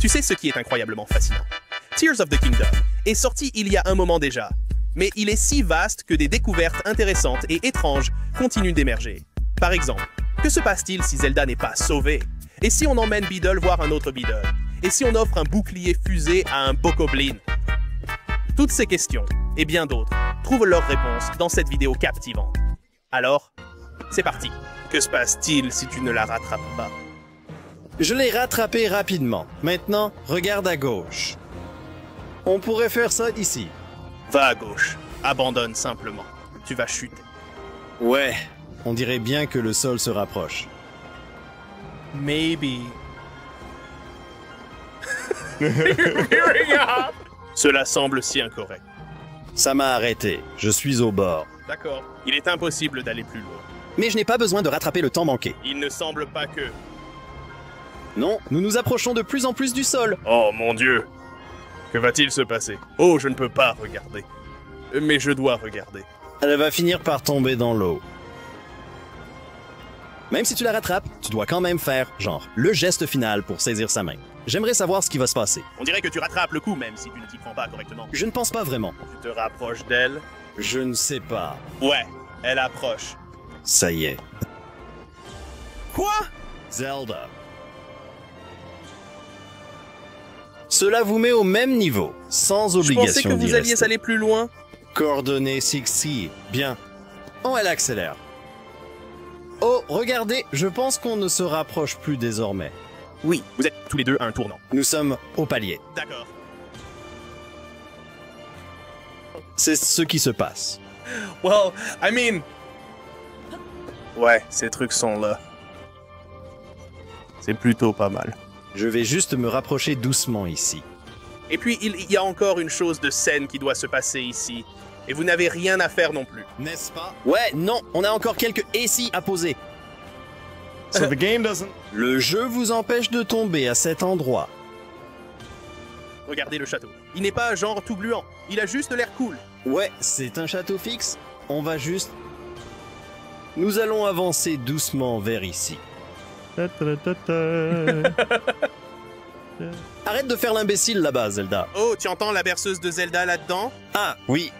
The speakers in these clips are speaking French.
Tu sais ce qui est incroyablement fascinant? Tears of the Kingdom est sorti il y a un moment déjà, mais il est si vaste que des découvertes intéressantes et étranges continuent d'émerger. Par exemple, que se passe-t-il si Zelda n'est pas sauvée? Et si on emmène Beedle voir un autre Beedle? Et si on offre un bouclier fusée à un Bokoblin? Toutes ces questions, et bien d'autres, trouvent leurs réponses dans cette vidéo captivante. Alors, c'est parti. Que se passe-t-il si tu ne la rattrapes pas? Je l'ai rattrapé rapidement. Maintenant, regarde à gauche. On pourrait faire ça ici. Va à gauche. Abandonne simplement. Tu vas chuter. Ouais, on dirait bien que le sol se rapproche. Maybe. Cela semble si incorrect. Ça m'a arrêté. Je suis au bord. D'accord. Il est impossible d'aller plus loin. Mais je n'ai pas besoin de rattraper le temps manqué. Il ne semble pas que... Non, nous nous approchons de plus en plus du sol. Oh mon Dieu! Que va-t-il se passer? Oh, je ne peux pas regarder. Mais je dois regarder. Elle va finir par tomber dans l'eau. Même si tu la rattrapes, tu dois quand même faire, genre, le geste final pour saisir sa main. J'aimerais savoir ce qui va se passer. On dirait que tu rattrapes le coup même si tu ne t'y prends pas correctement. Je ne pense pas vraiment. Tu te rapproches d'elle? Je ne sais pas. Ouais, elle approche. Ça y est. Quoi? Zelda. Cela vous met au même niveau, sans Je obligation pensais que d'y vous alliez rester. aller plus loin. Coordonnées 6C. Bien. Oh, elle accélère. Oh, regardez, je pense qu'on ne se rapproche plus désormais. Oui, vous êtes tous les deux à un tournant. Nous sommes au palier. D'accord. C'est ce qui se passe. Well, I mean... Ouais, ces trucs sont là. C'est plutôt pas mal. Je vais juste me rapprocher doucement ici. Et puis, il y a encore une chose de scène qui doit se passer ici. Et vous n'avez rien à faire non plus. N'est-ce pas? Ouais, non, on a encore quelques ici à poser. So the game doesn't... Le jeu vous empêche de tomber à cet endroit. Regardez le château. Il n'est pas genre tout gluant. Il a juste l'air cool. Ouais, c'est un château fixe. On va juste... Nous allons avancer doucement vers ici. Arrête de faire l'imbécile là-bas, Zelda. Oh, tu entends la berceuse de Zelda là-dedans? Ah, oui.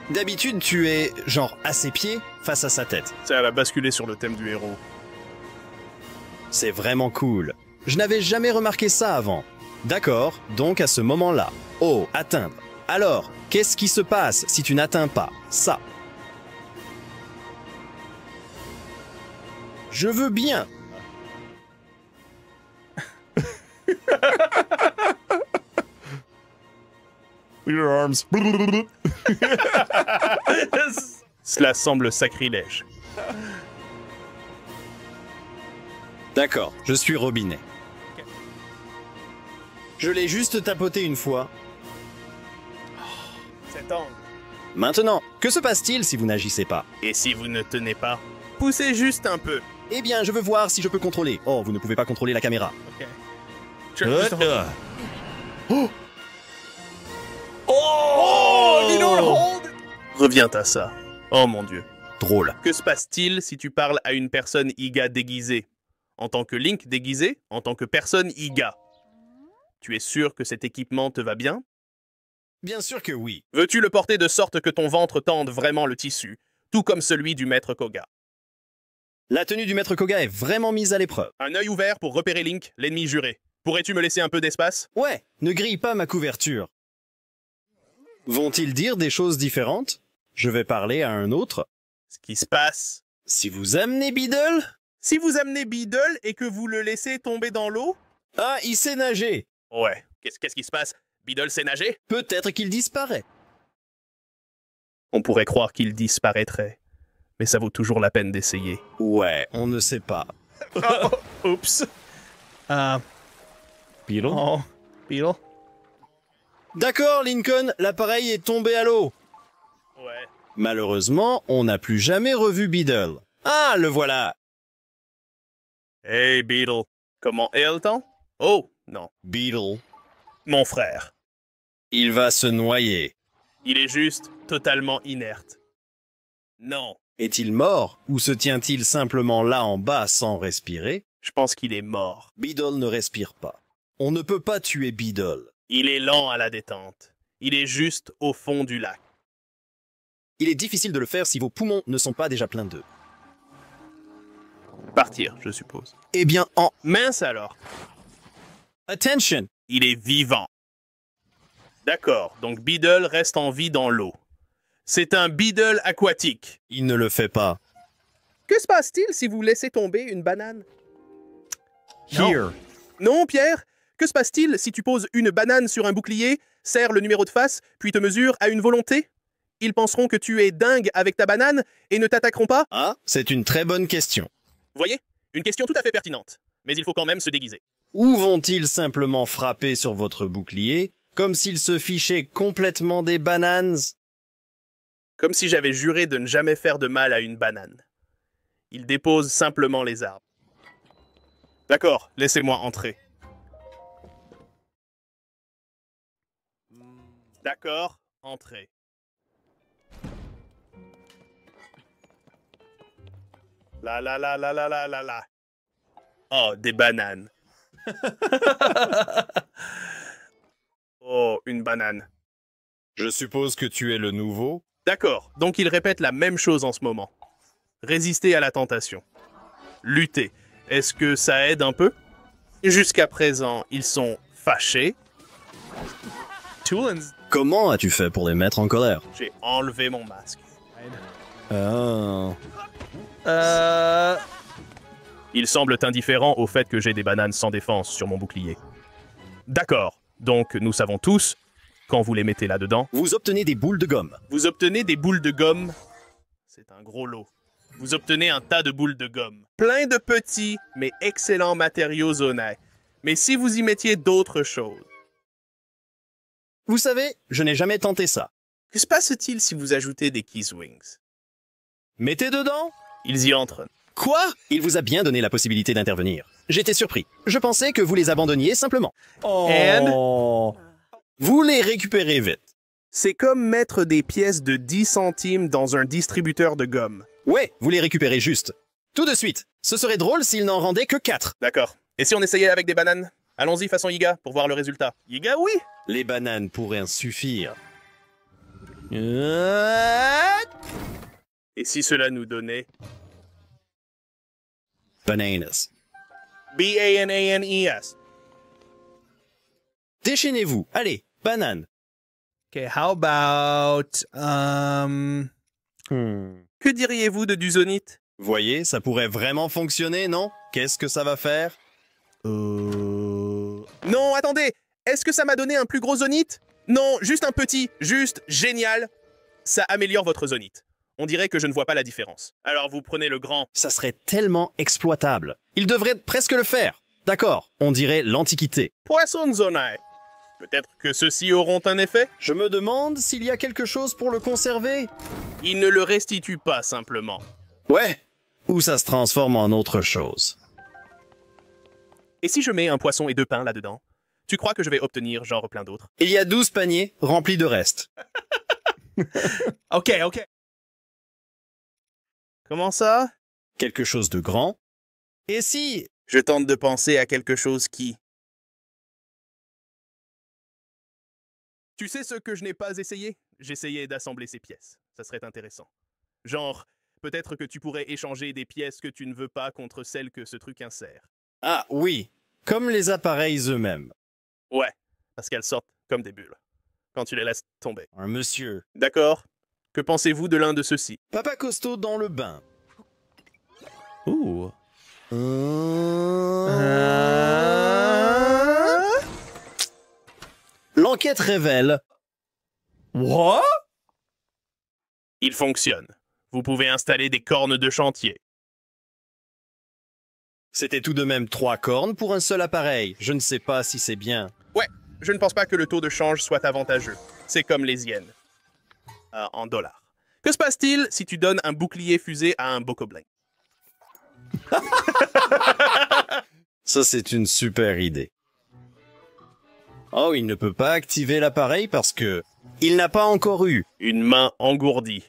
D'habitude, tu es, genre, à ses pieds, face à sa tête. Ça a basculé sur le thème du héros. C'est vraiment cool. Je n'avais jamais remarqué ça avant. D'accord, donc à ce moment-là. Oh, atteindre. Alors, qu'est-ce qui se passe si tu n'atteins pas ça? Je veux bien. Leave your arms. Cela semble sacrilège. D'accord, je suis Robinet. Je l'ai juste tapoté une fois. Cet angle. Maintenant, que se passe-t-il si vous n'agissez pas? Et si vous ne tenez pas? Poussez juste un peu. Eh bien, je veux voir si je peux contrôler. Oh, vous ne pouvez pas contrôler la caméra. Ok. Juste- Oh! Oh, you don't hold it. Reviens à ça. Oh mon Dieu. Drôle. Que se passe-t-il si tu parles à une personne Iga déguisée? En tant que Link déguisé? En tant que personne Iga? Tu es sûr que cet équipement te va bien? Bien sûr que oui. Veux-tu le porter de sorte que ton ventre tende vraiment le tissu, tout comme celui du maître Koga? La tenue du maître Koga est vraiment mise à l'épreuve. Un œil ouvert pour repérer Link, l'ennemi juré. Pourrais-tu me laisser un peu d'espace? Ouais, ne grille pas ma couverture. Vont-ils dire des choses différentes? Je vais parler à un autre. Ce qui se passe... Si vous amenez Beedle? Si vous amenez Beedle et que vous le laissez tomber dans l'eau? Ah, il sait nager. Ouais. Qu'est-ce qui se passe? Beedle sait nager? Peut-être qu'il disparaît. On pourrait croire qu'il disparaîtrait. Mais ça vaut toujours la peine d'essayer. Ouais, on ne sait pas. Oups. Beetle? Oh, Beetle? D'accord, Lincoln, l'appareil est tombé à l'eau. Ouais. Malheureusement, on n'a plus jamais revu Beedle. Ah, le voilà. Hey, Beetle. Comment est le temps? Oh, non. Beedle. Mon frère. Il va se noyer. Il est juste totalement inerte. Non. Est-il mort ou se tient-il simplement là en bas sans respirer? Je pense qu'il est mort. Beedle ne respire pas. On ne peut pas tuer Beedle. Il est lent à la détente. Il est juste au fond du lac. Il est difficile de le faire si vos poumons ne sont pas déjà pleins d'eux. Partir, je suppose. Eh bien, en... Mince alors. Attention! Il est vivant. D'accord, donc Beedle reste en vie dans l'eau. C'est un Beedle aquatique. Il ne le fait pas. Que se passe-t-il si vous laissez tomber une banane? Here. Non, Pierre. Que se passe-t-il si tu poses une banane sur un bouclier, serres le numéro de face, puis te mesures à une volonté? Ils penseront que tu es dingue avec ta banane et ne t'attaqueront pas? Ah, c'est une très bonne question. Voyez, une question tout à fait pertinente. Mais il faut quand même se déguiser. Ou vont-ils simplement frapper sur votre bouclier, comme s'ils se fichaient complètement des bananes? Comme si j'avais juré de ne jamais faire de mal à une banane. Ils déposent simplement les arbres. D'accord, laissez-moi entrer. D'accord, entrez. La la la la la la la la. Oh, des bananes. Oh, une banane. Je suppose que tu es le nouveau? D'accord, donc ils répètent la même chose en ce moment. Résister à la tentation. Lutter. Est-ce que ça aide un peu? Jusqu'à présent, ils sont fâchés. Toulons, Comment as-tu fait pour les mettre en colère? j'ai enlevé mon masque. Ah. Ils semblent indifférents au fait que j'ai des bananes sans défense sur mon bouclier. D'accord, donc nous savons tous, quand vous les mettez là-dedans, Vous obtenez des boules de gomme. vous obtenez des boules de gomme. C'est un gros lot. Vous obtenez un tas de boules de gomme. Plein de petits, mais excellents matériaux honnêtes. Mais si vous y mettiez d'autres choses, Vous savez, je n'ai jamais tenté ça. que se passe-t-il si vous ajoutez des Keys Wings? Mettez dedans? Ils y entrent. Quoi? Il vous a bien donné la possibilité d'intervenir. J'étais surpris. Je pensais que vous les abandonniez simplement. And? Vous les récupérez vite. C'est comme mettre des pièces de 10 centimes dans un distributeur de gomme. Ouais, vous les récupérez juste. Tout de suite. Ce serait drôle s'il n'en rendait que 4. D'accord. Et si on essayait avec des bananes? Allons-y façon Yiga pour voir le résultat. Yiga, oui! Les bananes pourraient suffire. Et si cela nous donnait Bananas. B-A-N-A-N-E-S? Déchaînez-vous. Allez, banane. Okay, how about... Que diriez-vous de du zonite? Voyez, ça pourrait vraiment fonctionner, non? Qu'est-ce que ça va faire? Non, attendez! Est-ce que ça m'a donné un plus gros zonite? Non, juste un petit, juste génial. Ça améliore votre zonite. On dirait que je ne vois pas la différence. Alors vous prenez le grand. Ça serait tellement exploitable. Il devrait presque le faire. D'accord, on dirait l'Antiquité. Poisson zonite. Peut-être que ceux-ci auront un effet? Je me demande s'il y a quelque chose pour le conserver. Il ne le restitue pas simplement. Ouais. Ou ça se transforme en autre chose. Et si je mets un poisson et 2 pains là-dedans? Tu crois que je vais obtenir genre plein d'autres? Il y a 12 paniers remplis de restes. Ok. Comment ça? Quelque chose de grand. Et si... Je tente de penser à quelque chose qui... Tu sais ce que je n'ai pas essayé? J'essayais d'assembler ces pièces. Ça serait intéressant. Genre, peut-être que tu pourrais échanger des pièces que tu ne veux pas contre celles que ce truc insère. Ah oui, comme les appareils eux-mêmes. Ouais, parce qu'elles sortent comme des bulles. Quand tu les laisses tomber. Un monsieur. D'accord. Que pensez-vous de l'un de ceux-ci? Papa Costaud dans le bain. Ouh. L'enquête révèle... What? Il fonctionne. Vous pouvez installer des cornes de chantier. C'était tout de même 3 cornes pour un seul appareil. Je ne sais pas si c'est bien. Ouais, je ne pense pas que le taux de change soit avantageux. C'est comme les yens. En dollars. Que se passe-t-il si tu donnes un bouclier fusée à un bokoblin? Ça, c'est une super idée. Oh, il ne peut pas activer l'appareil parce que... Il n'a pas encore eu. Une main engourdie.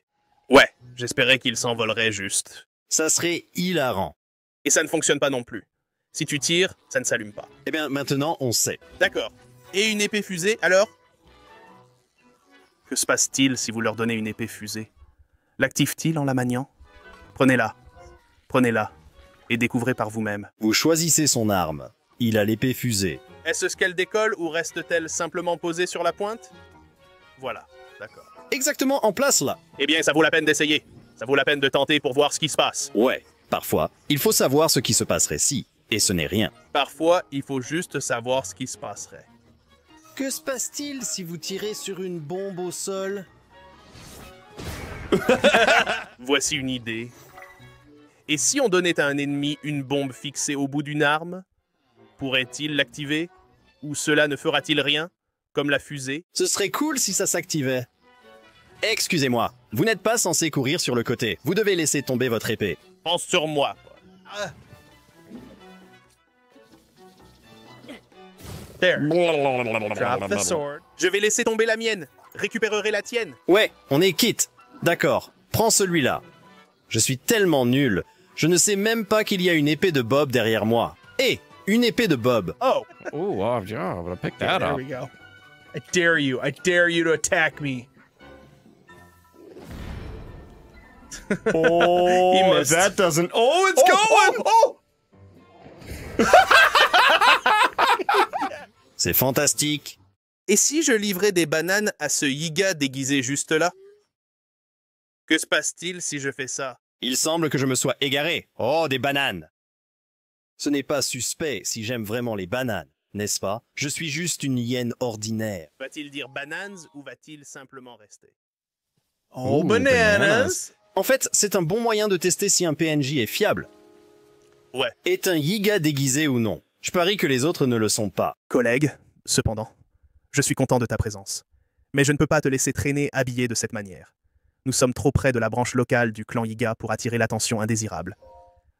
Ouais, j'espérais qu'il s'envolerait juste. Ça serait hilarant. Et ça ne fonctionne pas non plus. Si tu tires, ça ne s'allume pas. Eh bien, maintenant, on sait. D'accord. Et une épée fusée, alors? Que se passe-t-il si vous leur donnez une épée fusée? L'active-t-il en la maniant? Prenez-la. Prenez-la. Et découvrez par vous-même. Vous choisissez son arme. Il a l'épée fusée. Est-ce ce qu'elle décolle ou reste-t-elle simplement posée sur la pointe? Voilà, d'accord. Exactement en place, là. Eh bien, ça vaut la peine d'essayer. Ça vaut la peine de tenter pour voir ce qui se passe. Ouais. Parfois, il faut savoir ce qui se passerait si. Et ce n'est rien. Parfois, il faut juste savoir ce qui se passerait. Que se passe-t-il si vous tirez sur une bombe au sol? Voici une idée. Et si on donnait à un ennemi une bombe fixée au bout d'une arme? Pourrait-il l'activer? Ou cela ne fera-t-il rien? Comme la fusée? Ce serait cool si ça s'activait. Excusez-moi, vous n'êtes pas censé courir sur le côté. Vous devez laisser tomber votre épée. Pense sur moi, Paul. There. Drop the sword. Je vais laisser tomber la mienne. Récupérerai la tienne. Ouais, on est quitte. D'accord, prends celui-là. Je suis tellement nul. Je ne sais même pas qu'il y a une épée de Bob derrière moi. Hé, une épée de Bob. Oh, Ooh, off job. I picked that There up. we go. I dare you. I dare you to attack me. Oh, He missed. that doesn't. Oh, it's going. Oh! C'est fantastique. et si je livrais des bananes à ce Yiga déguisé juste là? Que se passe-t-il si je fais ça? Il semble que je me sois égaré. Oh, des bananes. Ce n'est pas suspect si j'aime vraiment les bananes, n'est-ce pas? Je suis juste une hyène ordinaire. Va-t-il dire bananes ou va-t-il simplement rester? Oh, Ooh, bananas. En fait, c'est un bon moyen de tester si un PNJ est fiable. Ouais. Est un Yiga déguisé ou non? Je parie que les autres ne le sont pas. Collègue, cependant, je suis content de ta présence. Mais je ne peux pas te laisser traîner habillé de cette manière. Nous sommes trop près de la branche locale du clan Yiga pour attirer l'attention indésirable.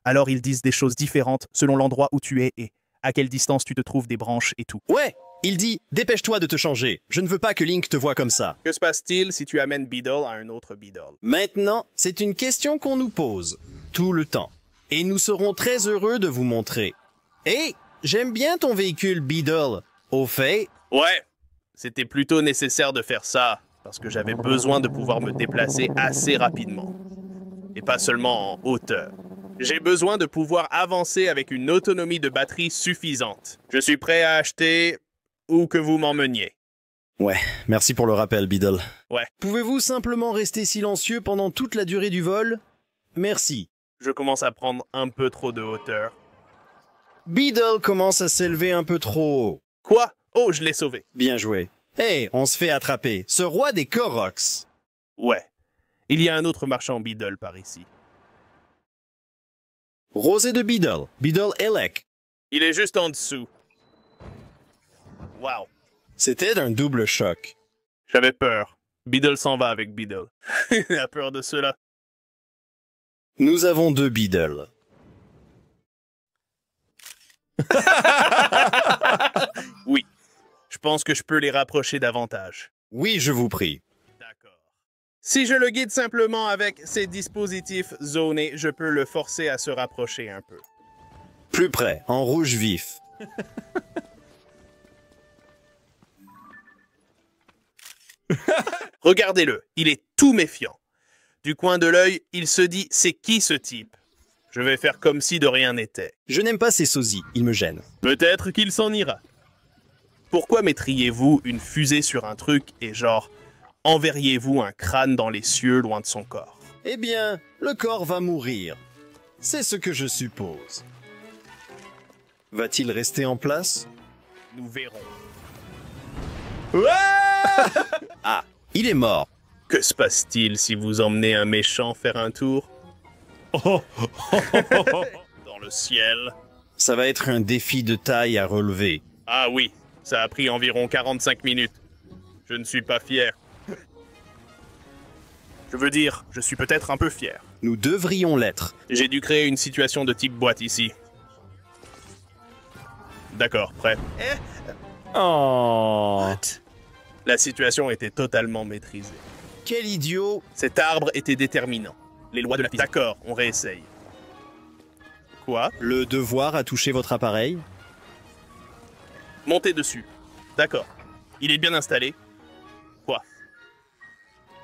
Alors ils disent des choses différentes selon l'endroit où tu es et à quelle distance tu te trouves des branches et tout. Ouais, il dit « Dépêche-toi de te changer. Je ne veux pas que Link te voie comme ça. Que se passe-t-il si tu amènes Beedle à un autre Beedle? » Maintenant, c'est une question qu'on nous pose. Tout le temps. Et nous serons très heureux de vous montrer. Hé, j'aime bien ton véhicule Beedle. Au fait, Ouais, c'était plutôt nécessaire de faire ça, parce que j'avais besoin de pouvoir me déplacer assez rapidement. Et pas seulement en hauteur. J'ai besoin de pouvoir avancer avec une autonomie de batterie suffisante. Je suis prêt à acheter où que vous m'emmeniez. Ouais, merci pour le rappel, Beedle. Ouais. Pouvez-vous simplement rester silencieux pendant toute la durée du vol? Merci. Je commence à prendre un peu trop de hauteur. Beedle commence à s'élever un peu trop haut. Quoi? Oh, je l'ai sauvé. Bien joué. Hey, on se fait attraper. Ce roi des Koroks. Ouais. Il y a un autre marchand Beedle par ici. Rosé de Beedle. Beedle Elec. Il est juste en dessous. Wow. C'était un double choc. J'avais peur. Beedle s'en va avec Beedle. Il a peur de cela. Nous avons deux Beedle. Oui. Je pense que je peux les rapprocher davantage. Oui, je vous prie. D'accord. Si je le guide simplement avec ces dispositifs zonés, je peux le forcer à se rapprocher un peu. Plus près, en rouge vif. Regardez-le, il est tout méfiant. Du coin de l'œil, il se dit « c'est qui ce type ?» Je vais faire comme si de rien n'était. Je n'aime pas ces sosies, ils me gênent. Peut-être qu'il s'en ira. Pourquoi mettriez-vous une fusée sur un truc et genre enverriez-vous un crâne dans les cieux loin de son corps? Eh bien, le corps va mourir. C'est ce que je suppose. Va-t-il rester en place? Nous verrons. Ah, il est mort. Que se passe-t-il si vous emmenez un méchant faire un tour? Dans le ciel. Ça va être un défi de taille à relever. Ah oui, ça a pris environ 45 minutes. Je ne suis pas fier. Je veux dire, je suis peut-être un peu fier. Nous devrions l'être. J'ai dû créer une situation de type boîte ici. D'accord, prêt. Oh. La situation était totalement maîtrisée. Quel idiot! Cet arbre était déterminant. Les lois de la physique. D'accord, on réessaye. Quoi? Le devoir a touché votre appareil? Montez dessus. D'accord. Il est bien installé. Quoi?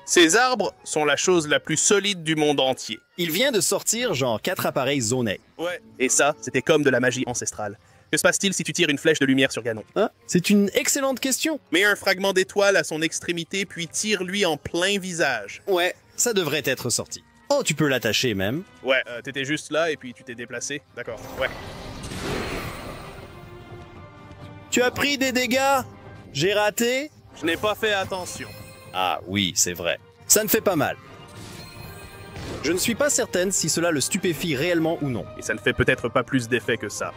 Ces arbres sont la chose la plus solide du monde entier. Il vient de sortir genre 4 appareils zonés. Ouais. Et ça, c'était comme de la magie ancestrale. Que se passe-t-il si tu tires une flèche de lumière sur Ganon? Hein? C'est une excellente question. Mets un fragment d'étoile à son extrémité, puis tire-lui en plein visage. Ouais, ça devrait être sorti. Oh, tu peux l'attacher même. Ouais, t'étais juste là et puis tu t'es déplacé. D'accord, ouais. Tu as pris des dégâts? J'ai raté? Je n'ai pas fait attention. Ah oui, c'est vrai. Ça ne fait pas mal. Je ne suis pas certaine si cela le stupéfie réellement ou non. Et ça ne fait peut-être pas plus d'effet que ça.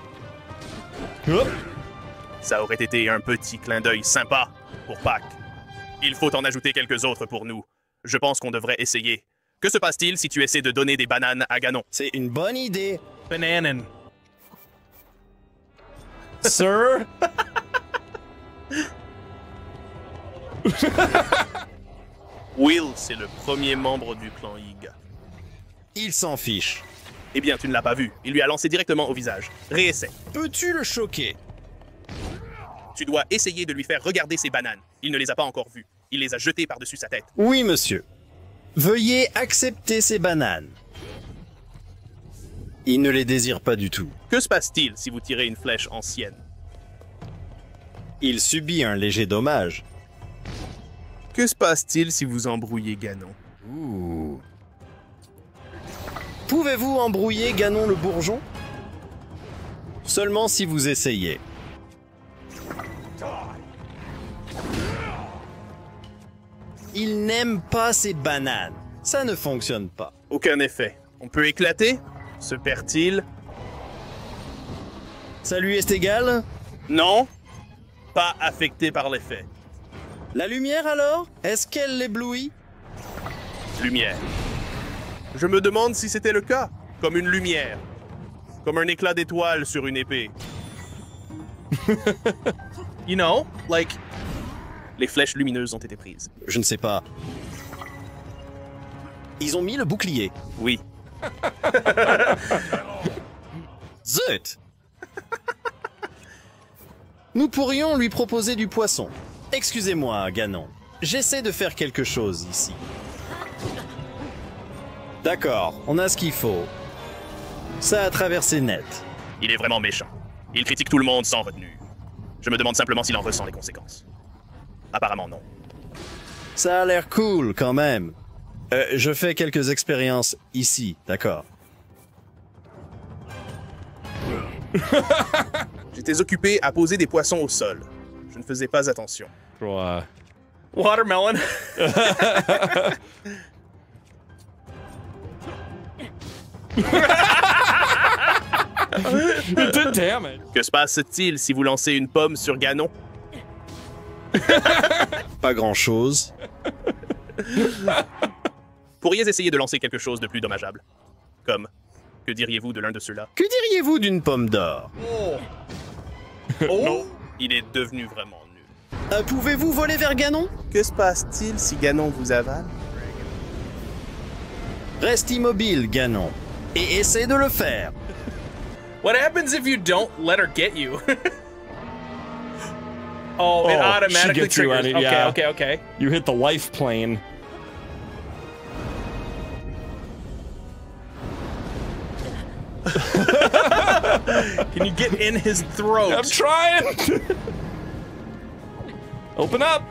Hop. Ça aurait été un petit clin d'œil sympa pour Pâques. Il faut en ajouter quelques autres pour nous. Je pense qu'on devrait essayer. Que se passe-t-il si tu essaies de donner des bananes à Ganon? C'est une bonne idée. Bananan. Sir? Will, c'est le premier membre du clan Ig. Il s'en fiche. Eh bien, tu ne l'as pas vu. Il lui a lancé directement au visage. Réessaye. Peux-tu le choquer? Tu dois essayer de lui faire regarder ses bananes. Il ne les a pas encore vues. Il les a jetées par-dessus sa tête. Oui, monsieur. Veuillez accepter ces bananes. Il ne les désire pas du tout. Que se passe-t-il si vous tirez une flèche ancienne? Il subit un léger dommage. Que se passe-t-il si vous embrouillez Ganon? Ouh. Pouvez-vous embrouiller Ganon le bourgeon? Seulement si vous essayez. Il n'aime pas ces bananes. Ça ne fonctionne pas. Aucun effet. On peut éclater? Se perd-il? Ça lui est égal? Non. Pas affecté par l'effet. La lumière alors? Est-ce qu'elle l'éblouit? Lumière. Je me demande si c'était le cas. Comme une lumière. Comme un éclat d'étoile sur une épée. You know, like, Les flèches lumineuses ont été prises. Je ne sais pas. Ils ont mis le bouclier. Oui. Zut! Nous pourrions lui proposer du poisson. Excusez-moi, Ganon. J'essaie de faire quelque chose ici. D'accord, on a ce qu'il faut. Ça a traversé net. Il est vraiment méchant. Il critique tout le monde sans retenue. Je me demande simplement s'il en ressent les conséquences. Apparemment non. Ça a l'air cool quand même. Je fais quelques expériences ici, d'accord. J'étais occupé à poser des poissons au sol. Je ne faisais pas attention. Ouais. watermelon. It did damage. Que se passe-t-il si vous lancez une pomme sur Ganon? Pas grand-chose. Pourriez essayer de lancer quelque chose de plus dommageable. Comme, que diriez-vous de l'un de ceux-là? Que diriez-vous d'une pomme d'or? Oh! Il est devenu vraiment nul. Pouvez-vous voler vers Ganon? Que se passe-t-il si Ganon vous avale? Reste immobile, Ganon. Et essaie de le faire. What happens if you don't let her get you? Oh, it Oh, automatically she gets you triggers. at it, Okay, yeah. okay, okay. You hit the life plane. Can you get in his throat? I'm trying. Open up.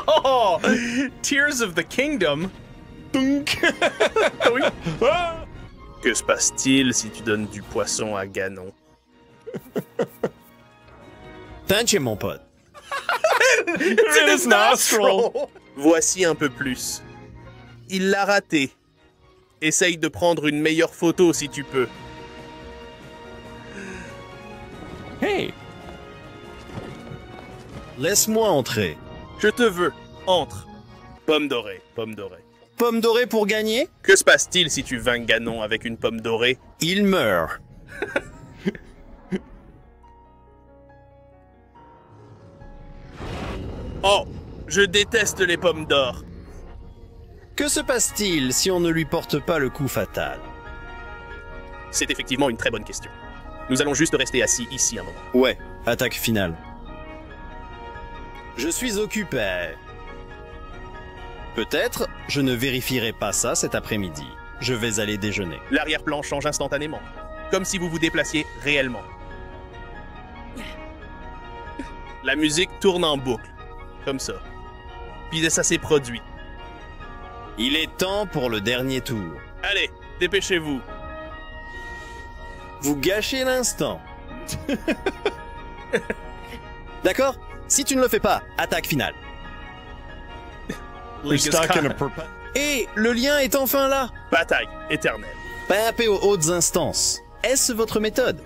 Oh, Tears of the Kingdom. Ah! Que se passe-t-il si tu donnes du poisson à Ganon? Thank mon pote. It's in his nostril. Voici un peu plus. Il l'a raté. Essaye de prendre une meilleure photo si tu peux. Hey. Laisse-moi entrer. Je te veux. Entre. Pomme dorée, pomme dorée. pomme dorée pour gagner? Que se passe-t-il si tu vaincs Ganon avec une pomme dorée? Il meurt. Oh, je déteste les pommes d'or. Que se passe-t-il si on ne lui porte pas le coup fatal? C'est effectivement une très bonne question. Nous allons juste rester assis ici un moment. Ouais, attaque finale. Je suis occupé. Peut-être je ne vérifierai pas ça cet après-midi. Je vais aller déjeuner. L'arrière-plan change instantanément, comme si vous vous déplaciez réellement. La musique tourne en boucle, comme ça. Puis ça s'est produit. Il est temps pour le dernier tour. Allez, dépêchez-vous. Vous gâchez l'instant. D'accord? Si tu ne le fais pas, attaque finale. We're stuck in a Et le lien est enfin là. Bataille éternelle. Tapez aux hautes instances. Est-ce votre méthode?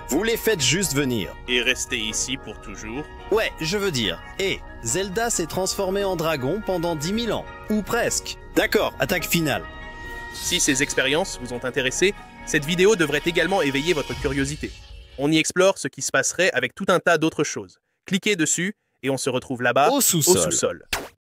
Vous les faites juste venir. Et rester ici pour toujours. Ouais, je veux dire. Et Zelda s'est transformé en dragon pendant 10 000 ans. Ou presque. D'accord, attaque finale. Si ces expériences vous ont intéressé, cette vidéo devrait également éveiller votre curiosité. On y explore ce qui se passerait avec tout un tas d'autres choses. Cliquez dessus et on se retrouve là-bas, Au sous-sol. au sous-sol.